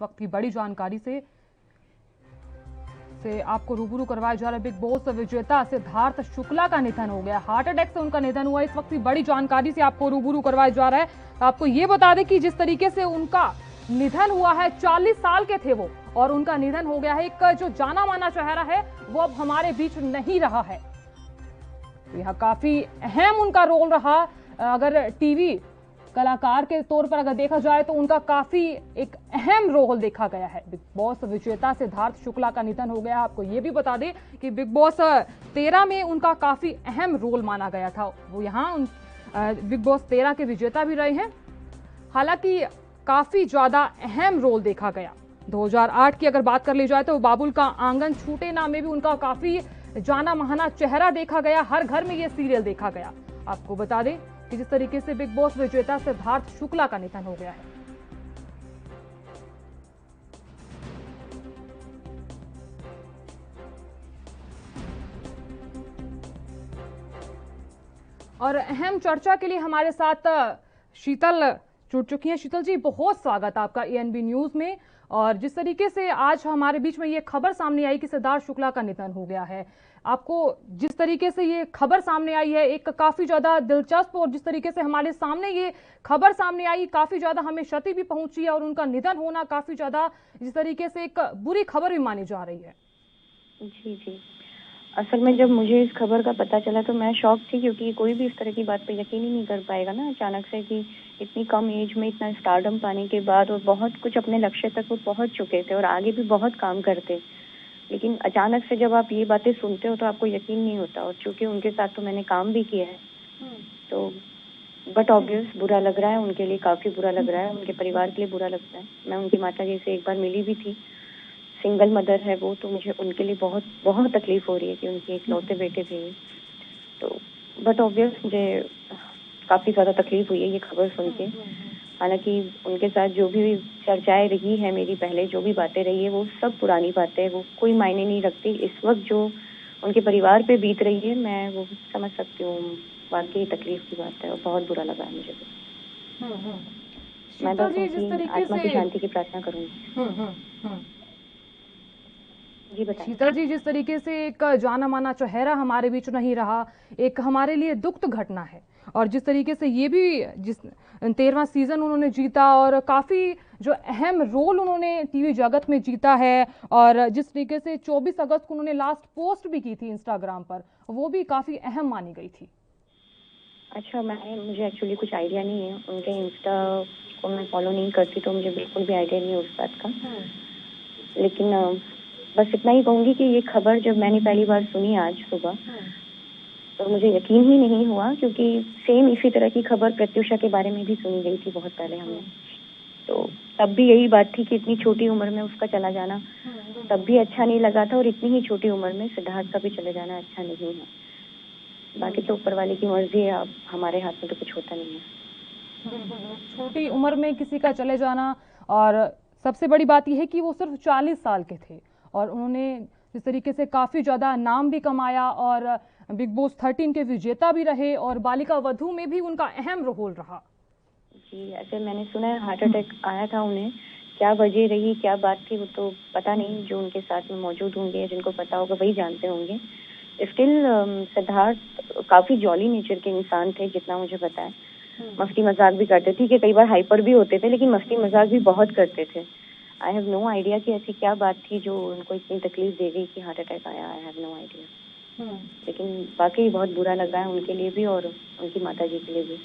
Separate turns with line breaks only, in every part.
वक्त की बड़ी जानकारी से आपको रूबरू करवाया जा रहा है। बिग बॉस विजेता सिद्धार्थ शुक्ला का निधन हो गया, हार्ट अटैक से उनका निधन हुआ। इस वक्त की बड़ी जानकारी से आपको रूबरू करवाया जा रहा है। आपको ये बता दें कि जिस तरीके से उनका निधन हुआ है, 40 साल के थे वो, और उनका निधन हो गया है। एक जो जाना माना चेहरा है वो अब हमारे बीच नहीं रहा है। यह काफी अहम उनका रोल रहा। अगर टीवी कलाकार के तौर पर अगर देखा जाए तो उनका काफी एक अहम रोल देखा गया है। बिग बॉस विजेता सिद्धार्थ शुक्ला का निधन हो गया। आपको ये भी बता दें कि बिग बॉस 13 में उनका काफी अहम रोल माना गया था। वो यहाँ बिग बॉस 13 के विजेता भी रहे हैं। हालांकि काफी ज्यादा अहम रोल देखा गया। 2008 की अगर बात कर ली जाए तो बाबुल का आंगन छूटे ना में भी उनका काफी जाना माना चेहरा देखा गया। हर घर में ये सीरियल देखा गया। आपको बता दें कि जिस तरीके से बिग बॉस विजेता सिद्धार्थ शुक्ला का निधन हो गया है। और अहम चर्चा के लिए हमारे साथ शीतल जुड़ चुकी हैं। शीतल जी, बहुत स्वागत आपका एएनबी न्यूज में। और जिस तरीके से आज हमारे बीच में ये खबर सामने आई कि सिद्धार्थ शुक्ला का निधन हो गया है, आपको जिस तरीके से ये खबर सामने आई है, एक काफी ज्यादा दिलचस्प, और जिस तरीके से हमारे सामने ये खबर सामने आई, काफी ज्यादा हमें क्षति भी पहुंची है, और उनका निधन होना काफी ज्यादा जिस तरीके से एक बुरी खबर भी मानी जा रही है।
जी जी, असल में जब मुझे इस खबर का पता चला तो मैं शॉक थी, क्योंकि कोई भी इस तरह की बात पे यकीन ही नहीं कर पाएगा ना अचानक से, कि इतनी कम एज में इतना स्टारडम पाने के बाद, और बहुत कुछ अपने लक्ष्य तक वो पहुंच चुके थे और आगे भी बहुत काम करते, लेकिन अचानक से जब आप ये बातें सुनते हो तो आपको यकीन नहीं होता। और चूंकि उनके साथ तो मैंने काम भी किया है, तो बट ऑब्वियस बुरा लग रहा है उनके लिए, काफी बुरा लग रहा है, उनके परिवार के लिए बुरा लगता है। मैं उनकी माता जी से एक बार मिली भी थी, सिंगल मदर है वो, तो मुझे उनके लिए बहुत बहुत तकलीफ हो रही है कि उनके इकलौते बेटे थे। तो बट ऑब्वियस मुझे काफी ज्यादा तकलीफ हुई है ये खबर सुन के। हालांकि उनके साथ जो भी चर्चाएं रही है मेरी, पहले जो भी बातें रही है, वो सब पुरानी बातें, वो कोई मायने नहीं रखती। इस वक्त जो उनके परिवार पे बीत रही है, मैं वो समझ सकती हूँ। वाकई तकलीफ की बात है और बहुत बुरा लगा है मुझे। मैं बस उनकी आत्मा की शांति की प्रार्थना करूंगी। जी बताइए।
शीतल जी, जिस तरीके से एक जाना माना चेहरा हमारे बीच नहीं रहा, एक हमारे लिए दुखद घटना है। और जिस तरीके से ये भी जिस 13वां सीजन उन्होंने जीता, और काफी जो अहम रोल उन्होंने टीवी जगत में जीता है, और जिस तरीके से 24 अगस्त को उन्होंने लास्ट पोस्ट भी की थी इंस्टाग्राम पर, वो भी काफी अहम मानी गई थी।
अच्छा, मुझे एक्चुअली कुछ आइडिया नहीं है, उनके इंस्टा को मैं फॉलो नहीं करती, तो मुझे बिल्कुल भी आइडिया नहीं है उस बात का। लेकिन बस इतना ही कहूंगी कि ये खबर जब मैंने पहली बार सुनी आज सुबह, तो मुझे यकीन ही नहीं हुआ, क्योंकि सेम इसी तरह की खबर प्रत्युषा के बारे में भी सुनी गई थी बहुत पहले हमने। तो तब भी यही बात थी कि इतनी छोटी उम्र में उसका चला जाना तब भी अच्छा नहीं लगा था, और इतनी ही छोटी उम्र में सिद्धार्थ का भी चले जाना अच्छा नहीं है। बाकी तो ऊपर वाले की मर्जी है, अब हमारे हाथ में तो कुछ होता नहीं है।
छोटी उम्र में किसी का चले जाना, और सबसे बड़ी बात यह है कि वो सिर्फ 40 साल के थे, और उन्होंने जिस तरीके से काफी ज्यादा नाम भी कमाया, और बिग बॉस 13 के विजेता भी रहे, और बालिका वधू में भी उनका अहम रोल रहा।
जी, ऐसे मैंने सुना है हार्ट अटैक आया था उन्हें। क्या वजह रही, क्या बात थी, वो तो पता नहीं। जो उनके साथ में मौजूद होंगे, जिनको पता होगा, वही जानते होंगे। स्टिल सिद्धार्थ काफी जॉली नेचर के इंसान थे, जितना मुझे पता है। मस्ती मजाक भी करते थे, कि कई बार हाइपर भी होते थे, लेकिन मस्ती मजाक भी बहुत करते थे। आई हैव नो आइडिया कि ऐसी क्या बात थी जो उनको इतनी तकलीफ दे गई कि हार्ट अटैक आया। I have no idea. लेकिन वाकई बहुत बुरा लग रहा है उनके लिए भी, और उनकी माता जी के लिए भी,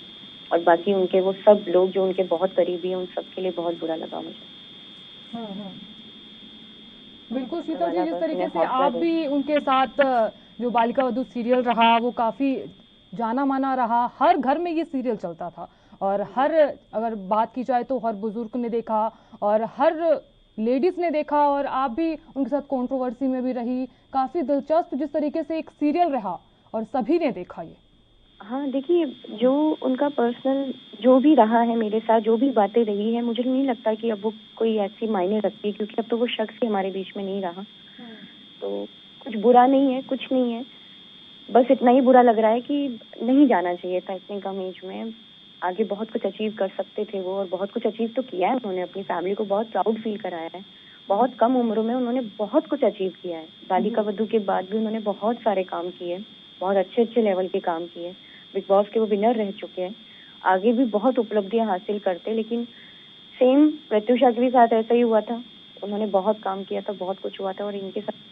और बाकी उनके वो सब लोग जो उनके बहुत करीबी हैं, उन सब के लिए बहुत बुरा लगा मुझे।
बिल्कुल शीतल जी, जिस तरीके से आप भी उनके साथ जो बालिका वधू सीरियल रहा, वो काफी जाना माना रहा। हर घर में ये सीरियल चलता था, और हर अगर बात की जाए तो हर बुजुर्ग ने देखा, और हर लेडीज ने देखा, और आप भी उनके साथ कंट्रोवर्सी में भी रही। काफी दिलचस्प जिस तरीके से एक सीरियल रहा, और सभी ने देखा ये।
हाँ, देखिए, जो उनका पर्सनल जो भी रहा है मेरे साथ, जो भी बातें रही है, मुझे नहीं लगता कि अब वो कोई ऐसी मायने रखती है, क्योंकि अब तो वो शख्स ही हमारे बीच में नहीं रहा। तो कुछ बुरा नहीं है, कुछ नहीं है। बस इतना ही बुरा लग रहा है कि नहीं जाना चाहिए था इतनी कम एज में। आगे बहुत कुछ अचीव कर सकते थे वो, और बहुत कुछ अचीव तो किया है उन्होंने, अपनी फैमिली को बहुत प्राउड फील कराया है। बहुत कम उम्र में उन्होंने बहुत कुछ अचीव किया है। बालिका वधू के बाद भी उन्होंने बहुत सारे काम किए, बहुत अच्छे अच्छे लेवल के काम किए। बिग बॉस के वो विनर रह चुके हैं, आगे भी बहुत उपलब्धियां हासिल करते। लेकिन सेम प्रत्युषा के भी साथ ऐसा ही हुआ था, उन्होंने बहुत काम किया था, बहुत कुछ हुआ था, और इनके साथ।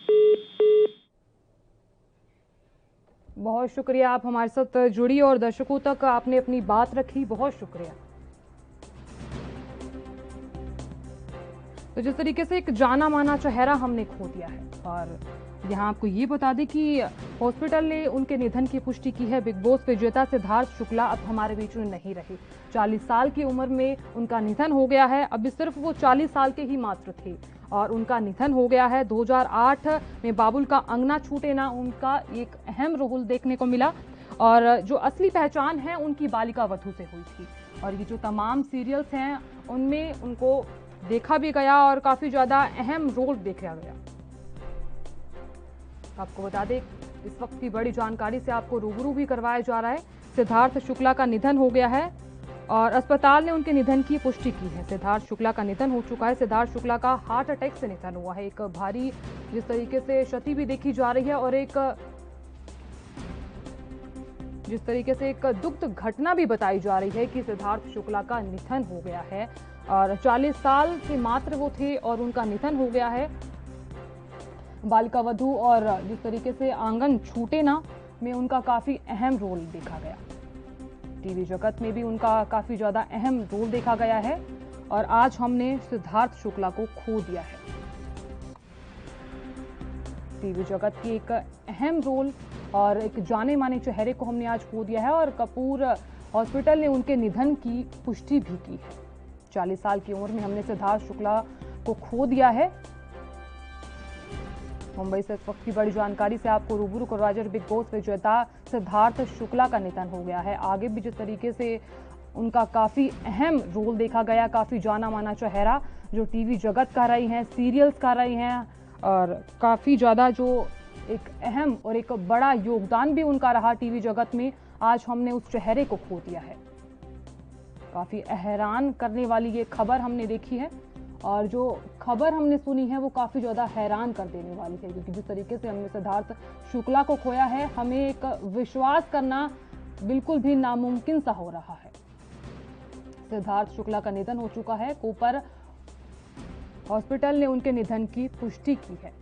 बहुत शुक्रिया, आप हमारे साथ जुड़ी और दर्शकों तक आपने अपनी बात रखी, बहुत शुक्रिया। तो जिस तरीके से एक जाना माना चेहरा हमने खो दिया है, और यहाँ आपको ये बता दें कि हॉस्पिटल ने उनके निधन की पुष्टि की है। बिग बॉस विजेता सिद्धार्थ शुक्ला अब हमारे बीच में नहीं रहे। 40 साल की उम्र में उनका निधन हो गया है। अभी सिर्फ वो 40 साल के ही मात्र थे और उनका निधन हो गया है। 2008 में बाबुल का अंगना छूटे ना उनका एक अहम रोल देखने को मिला, और जो असली पहचान है उनकी बालिका वधू से हुई थी। और ये जो तमाम सीरियल्स हैं उनमें उनको देखा भी गया और काफी ज्यादा अहम रोल देखा गया। आपको बता दें, इस वक्त की बड़ी जानकारी से आपको रूबरू भी करवाया जा रहा है। सिद्धार्थ शुक्ला का निधन हो गया है और अस्पताल ने उनके निधन की पुष्टि की है। सिद्धार्थ शुक्ला का निधन हो चुका है। सिद्धार्थ शुक्ला का हार्ट अटैक से निधन हुआ है। एक भारी जिस तरीके से क्षति भी देखी जा रही है और एक जिस तरीके से एक दुखद घटना भी बताई जा रही है कि सिद्धार्थ शुक्ला का निधन हो गया है, और 40 साल के मात्र वो थे और उनका निधन हो गया है। बालिका वधू और जिस तरीके से आंगन छूटे ना में उनका काफी अहम रोल देखा गया। टीवी जगत में भी उनका काफी ज्यादा अहम रोल देखा गया है, और आज हमने सिद्धार्थ शुक्ला को खो दिया है। टीवी जगत की एक अहम रोल और एक जाने माने चेहरे को हमने आज खो दिया है, और कपूर हॉस्पिटल ने उनके निधन की पुष्टि भी की है। 40 साल की उम्र में हमने सिद्धार्थ शुक्ला को खो दिया है। मुंबई से इस वक्त की बड़ी जानकारी से आपको रूबरू करवा जा रहे। बिग बॉस विजेता सिद्धार्थ शुक्ला का निधन हो गया है। आगे भी जिस तरीके से उनका काफी अहम रोल देखा गया, काफी जाना माना चेहरा जो टीवी जगत का रही हैं, सीरियल्स का रही हैं, और काफी ज्यादा जो एक अहम और एक बड़ा योगदान भी उनका रहा टीवी जगत में, आज हमने उस चेहरे को खो दिया है। काफी हैरान करने वाली ये खबर हमने देखी है, और जो खबर हमने सुनी है वो काफी ज्यादा हैरान कर देने वाली है, क्योंकि जिस तरीके से हमने सिद्धार्थ शुक्ला को खोया है, हमें एक विश्वास करना बिल्कुल भी नामुमकिन सा हो रहा है। सिद्धार्थ शुक्ला का निधन हो चुका है। कोपर हॉस्पिटल ने उनके निधन की पुष्टि की है।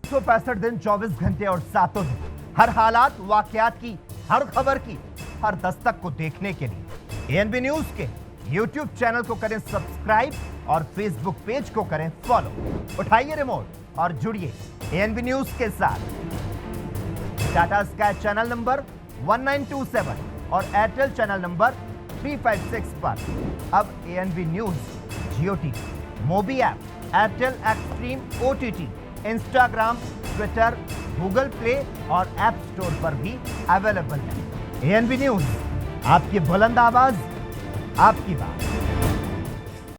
तो 65 दिन 24 घंटे और 7 दिन हर हालात वाकयात की, हर खबर की, हर दस्तक को देखने के लिए एएनबी न्यूज के यूट्यूब चैनल को करें सब्सक्राइब और फेसबुक पेज को करें फॉलो। उठाइए रिमोट और जुड़िए एएनबी न्यूज के साथ। टाटा स्काई चैनल नंबर 1927 और एयरटेल चैनल नंबर 356 पर अब ANB news Jio TV, Mobi app, Airtel Xtreme OTT, Instagram, Twitter, Google Play और ऐप स्टोर पर भी अवेलेबल है। एएनबी न्यूज, आपकी बुलंद आवाज, आपकी बात।